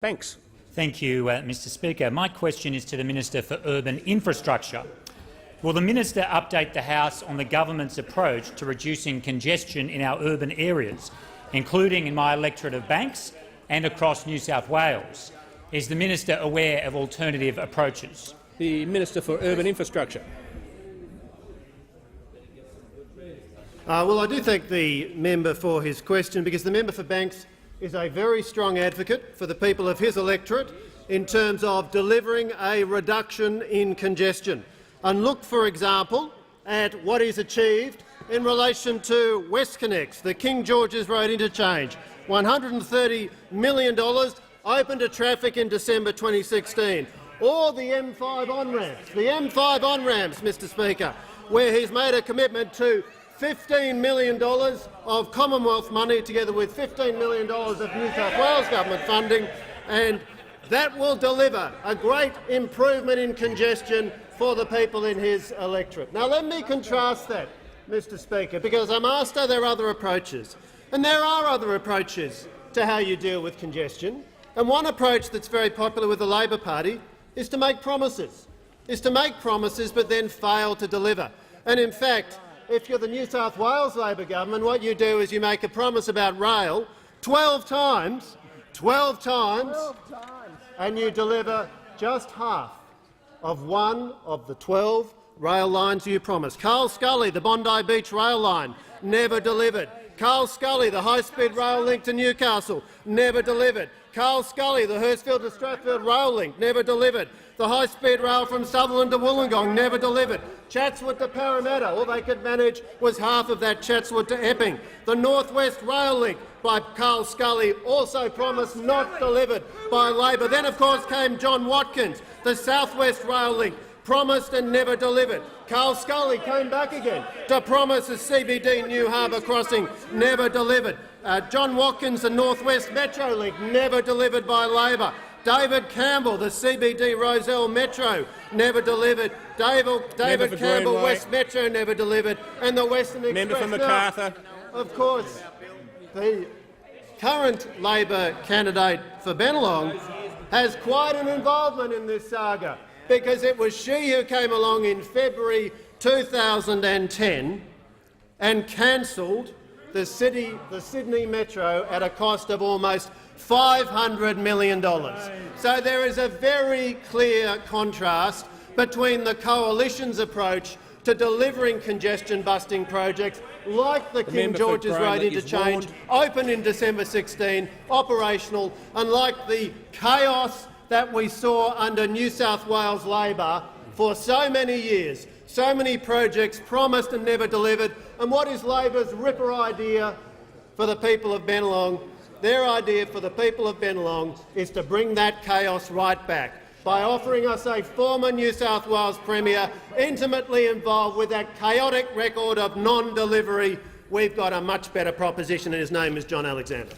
Banks. Thank you, Mr Speaker. My question is to the Minister for Urban Infrastructure. Will the minister update the House on the government's approach to reducing congestion in our urban areas, including in my electorate of Banks and across New South Wales? Is the minister aware of alternative approaches? The Minister for Urban Infrastructure. Well, I do thank the member for his question, because the member for Banks is a very strong advocate for the people of his electorate in terms of delivering a reduction in congestion. And look, for example, at what is achieved in relation to WestConnex, the King George's Road interchange. $130 million open to traffic in December 2016. Or the M5 on-ramps, Mr Speaker, where he's made a commitment to $15 million of Commonwealth money together with $15 million of New South Wales government funding, and that will deliver a great improvement in congestion for the people in his electorate. Now let me contrast that, Mr Speaker, because I'm asked are there other approaches. And there are other approaches to how you deal with congestion. And one approach that's very popular with the Labor Party is to make promises, but then fail to deliver. And in fact, if you're the New South Wales Labor government, what you do is you make a promise about rail 12 times, and you deliver just half of one of the 12 rail lines you promised. Carl Scully, the Bondi Beach rail line, never delivered. Carl Scully, the high-speed rail link to Newcastle, never delivered. Carl Scully, the Hurstville to Strathfield rail link, never delivered. The high-speed rail from Sutherland to Wollongong, never delivered. Chatswood to Parramatta, all they could manage was half of that Chatswood to Epping. The North West rail link by Carl Scully, also promised, not delivered by Labor. Then, of course, came John Watkins, the South West rail link, promised and never delivered. Carl Scully came back again to promise a CBD New Harbour crossing, never delivered. John Watkins, the North West Metro link, never delivered by Labor. David Campbell, the CBD Rozelle Metro, never delivered. David Campbell, West Metro, never delivered. And the Western Express. Member for Macarthur. Now, of course, the current Labor candidate for Bennelong has quite an involvement in this saga, because it was she who came along in February 2010 and cancelled the Sydney Metro at a cost of almost $500 million. So there is a very clear contrast between the Coalition's approach to delivering congestion-busting projects like the King George's Road interchange, opened in December 16, operational, and like the chaos that we saw under New South Wales Labor for so many years. So many projects promised and never delivered. And what is Labor's ripper idea for the people of Bennelong? Their idea for the people of Bennelong is to bring that chaos right back by offering us a former New South Wales Premier intimately involved with that chaotic record of non-delivery. We've got a much better proposition, and his name is John Alexander.